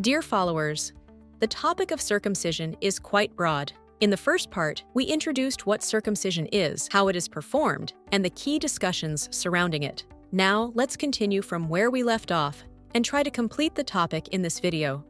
Dear followers, the topic of circumcision is quite broad. In the first part, we introduced what circumcision is, how it is performed, and the key discussions surrounding it. Now, let's continue from where we left off and try to complete the topic in this video.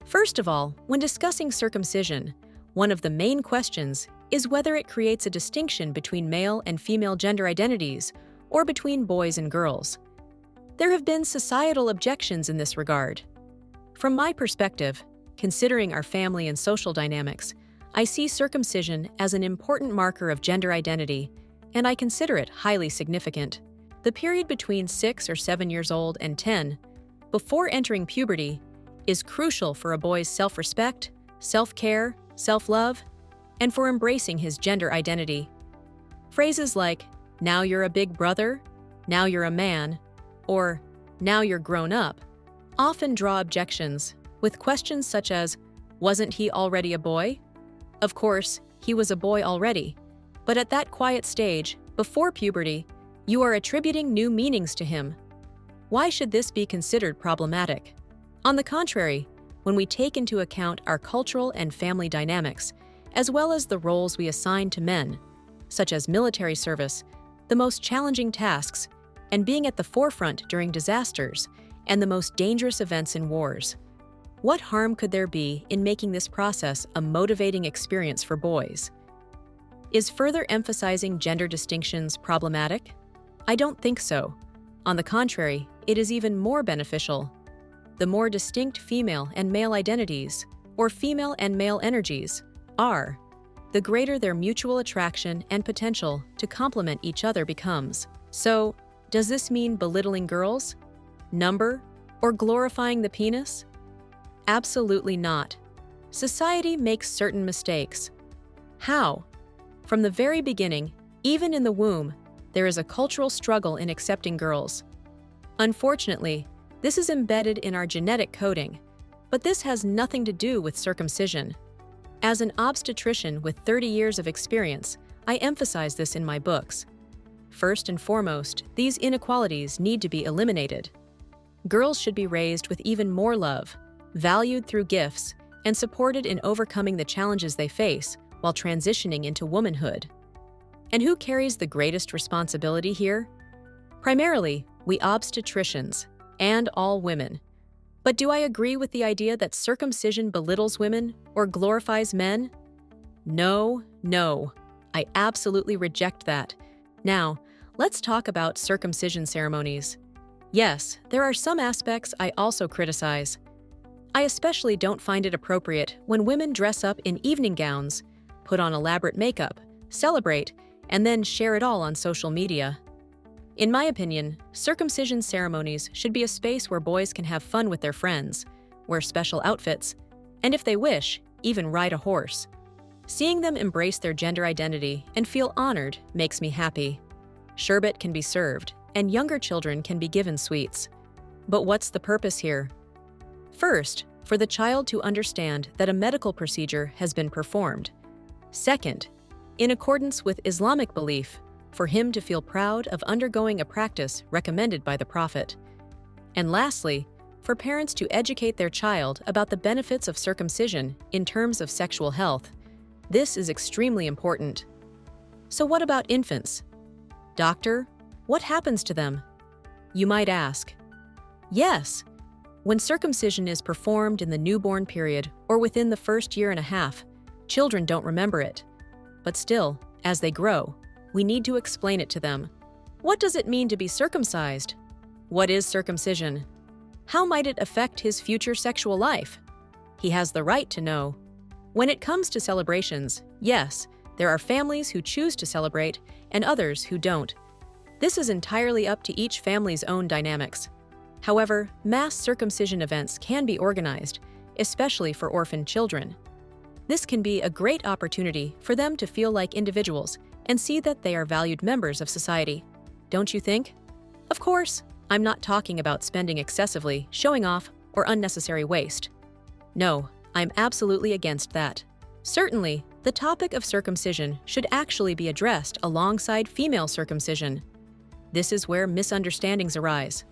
First of all, when discussing circumcision, one of the main questions is whether it creates a distinction between male and female gender identities or between boys and girls. There have been societal objections in this regard. From my perspective, considering our family and social dynamics, I see circumcision as an important marker of gender identity, and I consider it highly significant. The period between 6 or 7 years old and 10, before entering puberty, is crucial for a boy's self-respect, self-care, self-love, and for embracing his gender identity. Phrases like, "now you're a big brother," "now you're a man," or "now you're grown up," often draw objections, with questions such as, "wasn't he already a boy?" Of course, he was a boy already, but at that quiet stage, before puberty, you are attributing new meanings to him. Why should this be considered problematic? On the contrary, when we take into account our cultural and family dynamics, as well as the roles we assign to men, such as military service, the most challenging tasks, and being at the forefront during disasters and the most dangerous events in wars, what harm could there be in making this process a motivating experience for boys? Is further emphasizing gender distinctions problematic? I don't think so. On the contrary, it is even more beneficial. The more distinct female and male identities, or female and male energies, are, the greater their mutual attraction and potential to complement each other becomes. So, does this mean belittling girls, number, or glorifying the penis? Absolutely not. Society makes certain mistakes. How? From the very beginning, even in the womb, there is a cultural struggle in accepting girls. Unfortunately, this is embedded in our genetic coding, but this has nothing to do with circumcision. As an obstetrician with 30 years of experience, I emphasize this in my books. First and foremost, these inequalities need to be eliminated. Girls should be raised with even more love, valued through gifts, and supported in overcoming the challenges they face while transitioning into womanhood. And who carries the greatest responsibility here? Primarily, we obstetricians, and all women. But do I agree with the idea that circumcision belittles women or glorifies men? No. I absolutely reject that. Now, let's talk about circumcision ceremonies. Yes, there are some aspects I also criticize. I especially don't find it appropriate when women dress up in evening gowns, put on elaborate makeup, celebrate, and then share it all on social media. In my opinion, circumcision ceremonies should be a space where boys can have fun with their friends, wear special outfits, and if they wish, even ride a horse. Seeing them embrace their gender identity and feel honored makes me happy. Sherbet can be served, and younger children can be given sweets. But what's the purpose here? First, for the child to understand that a medical procedure has been performed. Second, in accordance with Islamic belief, for him to feel proud of undergoing a practice recommended by the Prophet. And lastly, for parents to educate their child about the benefits of circumcision in terms of sexual health. This is extremely important. So what about infants? Doctor, what happens to them? You might ask. Yes, when circumcision is performed in the newborn period or within the first year and a half, children don't remember it. But still, as they grow, we need to explain it to them. What does it mean to be circumcised? What is circumcision? How might it affect his future sexual life? He has the right to know. When it comes to celebrations, yes, there are families who choose to celebrate and others who don't. This is entirely up to each family's own dynamics. However, mass circumcision events can be organized, especially for orphan children. This can be a great opportunity for them to feel like individuals and see that they are valued members of society. Don't you think? Of course, I'm not talking about spending excessively, showing off, or unnecessary waste. No, I'm absolutely against that. Certainly, the topic of circumcision should actually be addressed alongside female circumcision. This is where misunderstandings arise.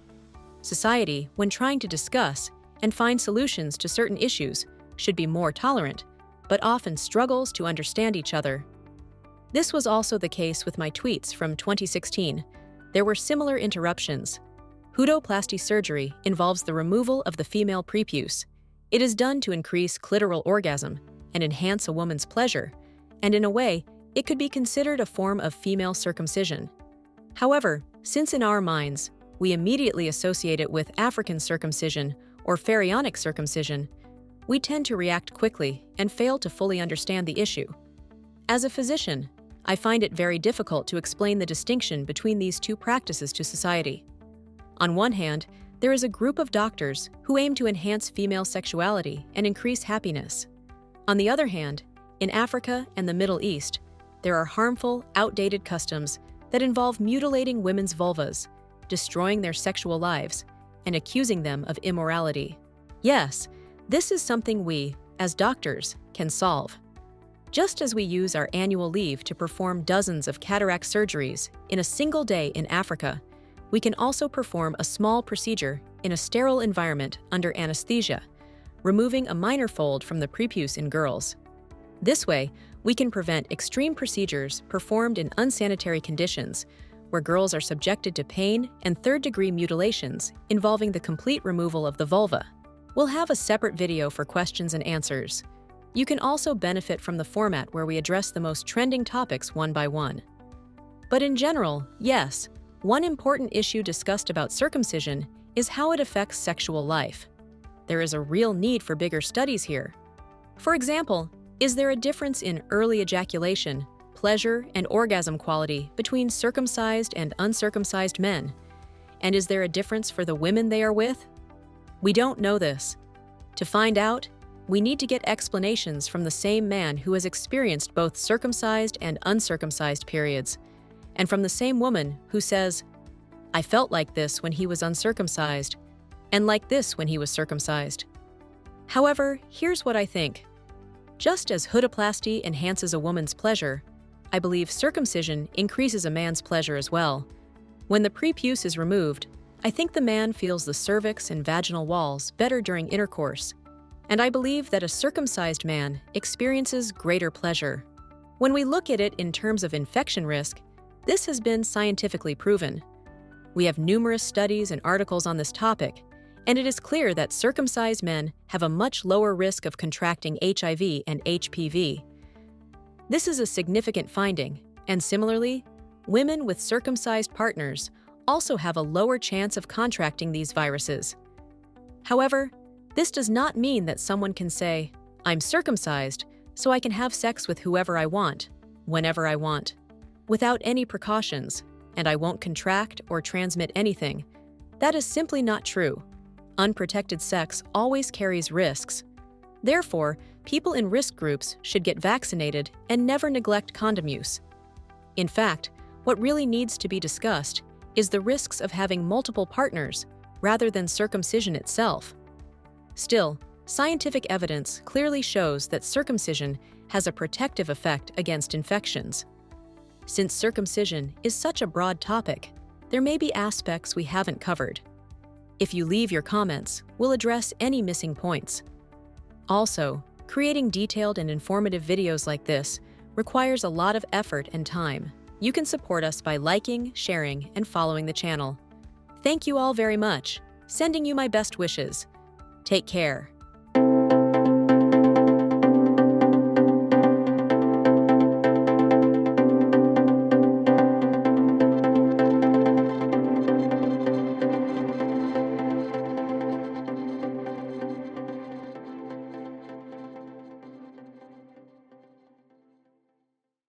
Society, when trying to discuss and find solutions to certain issues, should be more tolerant, but often struggles to understand each other. This was also the case with my tweets from 2016. There were similar interruptions. Hoodoplasty surgery involves the removal of the female prepuce. It is done to increase clitoral orgasm and enhance a woman's pleasure, and in a way, it could be considered a form of female circumcision. However, since in our minds, we immediately associate it with African circumcision or pharaonic circumcision, we tend to react quickly and fail to fully understand the issue. As a physician, I find it very difficult to explain the distinction between these two practices to society. On one hand, there is a group of doctors who aim to enhance female sexuality and increase happiness. On the other hand, in Africa and the Middle East, there are harmful, outdated customs that involve mutilating women's vulvas, destroying their sexual lives, and accusing them of immorality. Yes, this is something we, as doctors, can solve. Just as we use our annual leave to perform dozens of cataract surgeries in a single day in Africa, we can also perform a small procedure in a sterile environment under anesthesia, removing a minor fold from the prepuce in girls. This way, we can prevent extreme procedures performed in unsanitary conditions, where girls are subjected to pain and third-degree mutilations involving the complete removal of the vulva. We'll have a separate video for questions and answers. You can also benefit from the format where we address the most trending topics one by one. But in general, yes, one important issue discussed about circumcision is how it affects sexual life. There is a real need for bigger studies here. For example, is there a difference in early ejaculation, pleasure, and orgasm quality between circumcised and uncircumcised men? And is there a difference for the women they are with? We don't know this. To find out, we need to get explanations from the same man who has experienced both circumcised and uncircumcised periods, and from the same woman who says, "I felt like this when he was uncircumcised, and like this when he was circumcised." However, here's what I think. Just as Hoodoplasty enhances a woman's pleasure, I believe circumcision increases a man's pleasure as well. When the prepuce is removed, I think the man feels the cervix and vaginal walls better during intercourse, and I believe that a circumcised man experiences greater pleasure. When we look at it in terms of infection risk, this has been scientifically proven. We have numerous studies and articles on this topic, and it is clear that circumcised men have a much lower risk of contracting HIV and HPV. This is a significant finding, and similarly, women with circumcised partners also have a lower chance of contracting these viruses. However, this does not mean that someone can say, "I'm circumcised, so I can have sex with whoever I want, whenever I want, without any precautions, and I won't contract or transmit anything." That is simply not true. Unprotected sex always carries risks. Therefore, people in risk groups should get vaccinated and never neglect condom use. In fact, what really needs to be discussed is the risks of having multiple partners rather than circumcision itself. Still, scientific evidence clearly shows that circumcision has a protective effect against infections. Since circumcision is such a broad topic, there may be aspects we haven't covered. If you leave your comments, we'll address any missing points. Also, creating detailed and informative videos like this requires a lot of effort and time. You can support us by liking, sharing, and following the channel. Thank you all very much. Sending you my best wishes. Take care.